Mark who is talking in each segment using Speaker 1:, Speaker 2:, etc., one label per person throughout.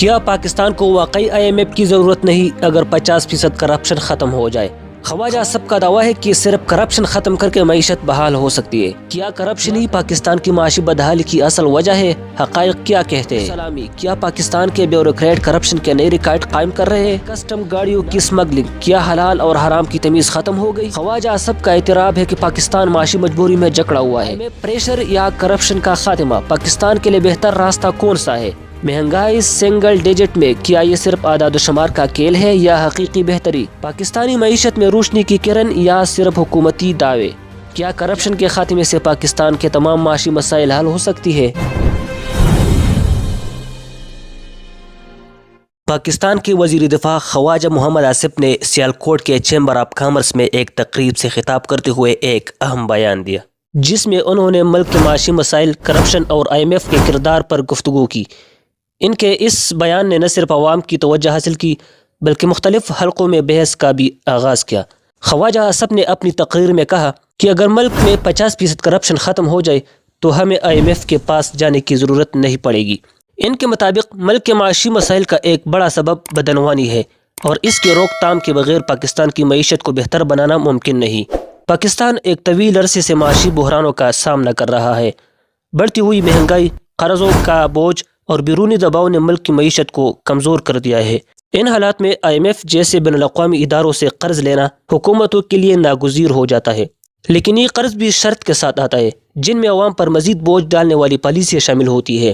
Speaker 1: کیا پاکستان کو واقعی IMF کی ضرورت نہیں اگر 50% کرپشن ختم ہو جائے؟ خواجہ اسب کا دعویٰ ہے کہ صرف کرپشن ختم کر کے معیشت بحال ہو سکتی ہے۔ کیا کرپشن ہی پاکستان کی معاشی بدحالی کی اصل وجہ ہے؟ حقائق کیا کہتے ہیں؟ سلامی، کیا پاکستان کے بیوروکریٹ کرپشن کے نئے ریکارڈ قائم کر رہے ہیں؟ کسٹم گاڑیوں کی اسمگلنگ، کیا حلال اور حرام کی تمیز ختم ہو گئی؟ خواجہ اسب کا اعتراف ہے کہ پاکستان معاشی مجبوری میں جکڑا ہوا ہے۔ پریشر یا کرپشن کا خاتمہ پاکستان کے لیے بہتر راستہ کون سا ہے؟ مہنگائی سنگل ڈیجٹ میں، کیا یہ صرف اعداد و شمار کا کھیل ہے یا حقیقی بہتری؟ پاکستانی معیشت میں روشنی کی کرن یا صرف حکومتی دعوے؟ کیا کرپشن کے خاتمے سے پاکستان کے تمام معاشی مسائل حل ہو سکتی ہے؟ پاکستان کے وزیر دفاع خواجہ محمد آصف نے سیالکوٹ کے چیمبر آف کامرس میں ایک تقریب سے خطاب کرتے ہوئے ایک اہم بیان دیا، جس میں انہوں نے ملک کے معاشی مسائل، کرپشن اور IMF کے کردار پر گفتگو کی۔ ان کے اس بیان نے نہ صرف عوام کی توجہ حاصل کی بلکہ مختلف حلقوں میں بحث کا بھی آغاز کیا۔ خواجہ اسب نے اپنی تقریر میں کہا کہ اگر ملک میں 50% کرپشن ختم ہو جائے تو ہمیں IMF کے پاس جانے کی ضرورت نہیں پڑے گی۔ ان کے مطابق ملک کے معاشی مسائل کا ایک بڑا سبب بدعنوانی ہے اور اس کی روک تھام کے بغیر پاکستان کی معیشت کو بہتر بنانا ممکن نہیں۔ پاکستان ایک طویل عرصے سے معاشی بحرانوں کا سامنا کر رہا ہے۔ بڑھتی ہوئی مہنگائی، قرضوں کا بوجھ اور بیرونی دباؤ نے ملک کی معیشت کو کمزور کر دیا ہے۔ ان حالات میں IMF جیسے بین الاقوامی اداروں سے قرض لینا حکومتوں کے لیے ناگزیر ہو جاتا ہے، لیکن یہ قرض بھی شرط کے ساتھ آتا ہے جن میں عوام پر مزید بوجھ ڈالنے والی پالیسیاں شامل ہوتی ہے۔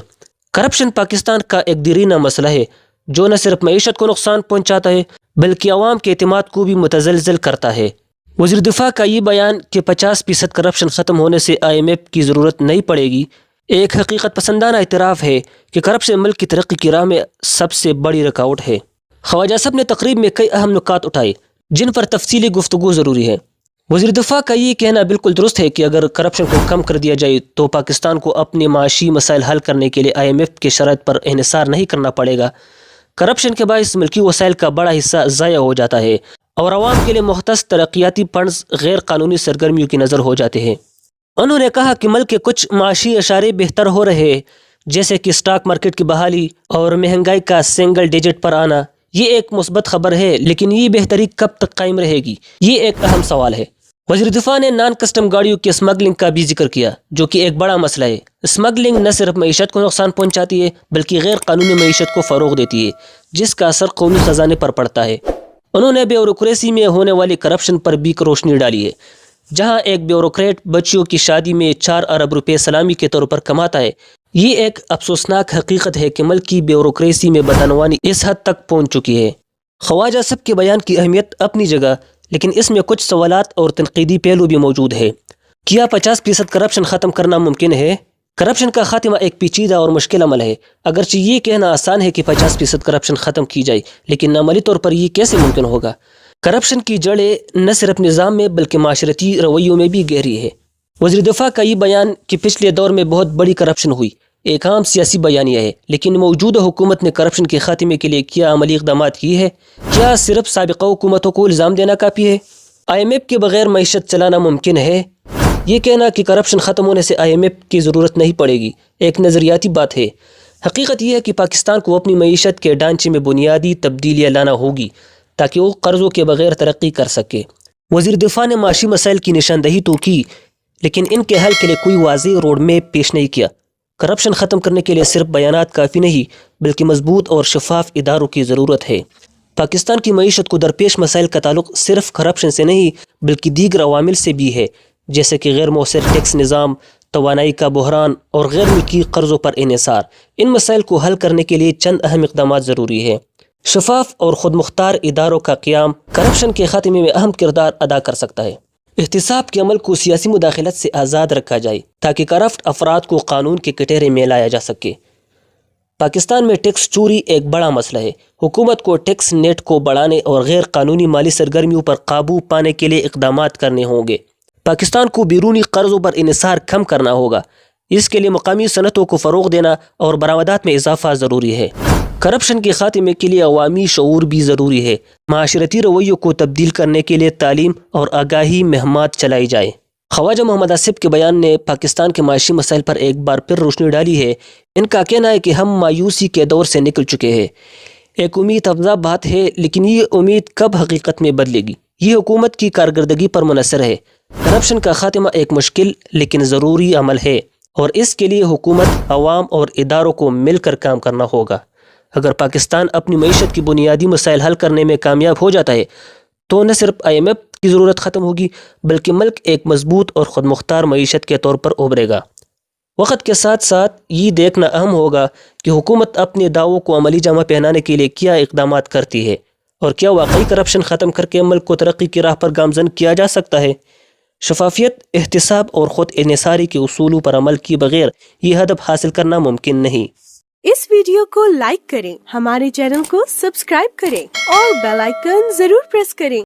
Speaker 1: کرپشن پاکستان کا ایک دیرینہ مسئلہ ہے جو نہ صرف معیشت کو نقصان پہنچاتا ہے بلکہ عوام کے اعتماد کو بھی متزلزل کرتا ہے۔ وزیر دفاع کا یہ بیان کہ 50% کرپشن ختم ہونے سے IMF کی ضرورت نہیں پڑے گی ایک حقیقت پسندانہ اعتراف ہے کہ کرپشن ملک کی ترقی کی راہ میں سب سے بڑی رکاوٹ ہے۔ خواجہ اسب نے تقریب میں کئی اہم نکات اٹھائے جن پر تفصیلی گفتگو ضروری ہے۔ وزیر دفاع کا یہ کہنا بالکل درست ہے کہ اگر کرپشن کو کم کر دیا جائے تو پاکستان کو اپنے معاشی مسائل حل کرنے کے لیے IMF کے شرائط پر انحصار نہیں کرنا پڑے گا۔ کرپشن کے باعث ملکی وسائل کا بڑا حصہ ضائع ہو جاتا ہے اور عوام کے لیے مختص ترقیاتی فنڈز غیر قانونی سرگرمیوں کی نظر ہو جاتے ہیں۔ انہوں نے کہا کہ ملک کے کچھ معاشی اشارے بہتر ہو رہے ہیں جیسے کہ اسٹاک مارکیٹ کی بحالی اور مہنگائی کا سنگل ڈیجٹ پر آنا۔ یہ ایک مثبت خبر ہے، لیکن یہ بہتری کب تک قائم رہے گی، یہ ایک اہم سوال ہے۔ وزیر دفاع نے نان کسٹم گاڑیوں کی اسمگلنگ کا بھی ذکر کیا جو کہ ایک بڑا مسئلہ ہے۔ اسمگلنگ نہ صرف معیشت کو نقصان پہنچاتی ہے بلکہ غیر قانونی معیشت کو فروغ دیتی ہے جس کا اثر قومی خزانے پر پڑتا ہے۔ انہوں نے بیوروکریسی میں ہونے والی کرپشن پر بھی روشنی ڈالی ہے، جہاں ایک بیوروکریٹ بچیوں کی شادی میں 4 ارب روپے سلامی کے طور پر کماتا ہے۔ یہ ایک افسوسناک حقیقت ہے کہ ملک کی بیوروکریسی میں بدعنوانی اس حد تک پہنچ چکی ہے۔ خواجہ اسب کے بیان کی اہمیت اپنی جگہ، لیکن اس میں کچھ سوالات اور تنقیدی پہلو بھی موجود ہے۔ کیا 50% کرپشن ختم کرنا ممکن ہے؟ کرپشن کا خاتمہ ایک پیچیدہ اور مشکل عمل ہے۔ اگرچہ یہ کہنا آسان ہے کہ 50% کرپشن ختم کی جائے، لیکن عملی طور پر یہ کیسے ممکن ہوگا؟ کرپشن کی جڑیں نہ صرف نظام میں بلکہ معاشرتی رویوں میں بھی گہری ہے۔ وزیر دفاع کا یہ بیان کہ پچھلے دور میں بہت بڑی کرپشن ہوئی ایک عام سیاسی بیانیہ ہے، لیکن موجودہ حکومت نے کرپشن کے خاتمے کے لیے کیا عملی اقدامات کیے ہیں؟ کیا صرف سابقہ حکومتوں کو الزام دینا کافی ہے؟ IMF کے بغیر معیشت چلانا ممکن ہے؟ یہ کہنا کہ کرپشن ختم ہونے سے IMF کی ضرورت نہیں پڑے گی ایک نظریاتی بات ہے۔ حقیقت یہ ہے کہ پاکستان کو اپنی معیشت کے ڈھانچے میں بنیادی تبدیلیاں لانا ہوگی تاکہ وہ قرضوں کے بغیر ترقی کر سکے۔ وزیر دفاع نے معاشی مسائل کی نشاندہی تو کی، لیکن ان کے حل کے لیے کوئی واضح روڈ میپ پیش نہیں کیا۔ کرپشن ختم کرنے کے لیے صرف بیانات کافی نہیں بلکہ مضبوط اور شفاف اداروں کی ضرورت ہے۔ پاکستان کی معیشت کو درپیش مسائل کا تعلق صرف کرپشن سے نہیں بلکہ دیگر عوامل سے بھی ہے، جیسے کہ غیر مؤثر ٹیکس نظام، توانائی کا بحران اور غیر ملکی قرضوں پر انحصار۔ ان مسائل کو حل کرنے کے لیے چند اہم اقدامات ضروری ہیں۔ شفاف اور خود مختار اداروں کا قیام کرپشن کے خاتمے میں اہم کردار ادا کر سکتا ہے۔ احتساب کے عمل کو سیاسی مداخلت سے آزاد رکھا جائے تاکہ کرپٹ افراد کو قانون کے کٹہرے میں لایا جا سکے۔ پاکستان میں ٹیکس چوری ایک بڑا مسئلہ ہے۔ حکومت کو ٹیکس نیٹ کو بڑھانے اور غیر قانونی مالی سرگرمیوں پر قابو پانے کے لیے اقدامات کرنے ہوں گے۔ پاکستان کو بیرونی قرضوں پر انحصار کم کرنا ہوگا۔ اس کے لیے مقامی صنعتوں کو فروغ دینا اور برآمدات میں اضافہ ضروری ہے۔ کرپشن کے خاتمے کے لیے عوامی شعور بھی ضروری ہے۔ معاشرتی رویوں کو تبدیل کرنے کے لیے تعلیم اور آگاہی مہمات چلائی جائے۔ خواجہ محمد آصف کے بیان نے پاکستان کے معاشی مسائل پر ایک بار پھر روشنی ڈالی ہے۔ ان کا کہنا ہے کہ ہم مایوسی کے دور سے نکل چکے ہیں۔ ایک امید افزا بات ہے، لیکن یہ امید کب حقیقت میں بدلے گی، یہ حکومت کی کارکردگی پر منحصر ہے۔ کرپشن کا خاتمہ ایک مشکل لیکن ضروری عمل ہے، اور اس کے لیے حکومت، عوام اور اداروں کو مل کر کام کرنا ہوگا۔ اگر پاکستان اپنی معیشت کی بنیادی مسائل حل کرنے میں کامیاب ہو جاتا ہے تو نہ صرف IMF کی ضرورت ختم ہوگی، بلکہ ملک ایک مضبوط اور خود مختار معیشت کے طور پر ابھرے گا۔ وقت کے ساتھ ساتھ یہ دیکھنا اہم ہوگا کہ حکومت اپنے دعووں کو عملی جامہ پہنانے کے لیے کیا اقدامات کرتی ہے، اور کیا واقعی کرپشن ختم کر کے ملک کو ترقی کی راہ پر گامزن کیا جا سکتا ہے۔ شفافیت، احتساب اور خود انحصاری کے اصولوں پر عمل کیے بغیر یہ ہدف حاصل کرنا ممکن نہیں۔
Speaker 2: اس ویڈیو کو لائک کریں، ہمارے چینل کو سبسکرائب کریں اور بیل آئیکن ضرور پریس کریں۔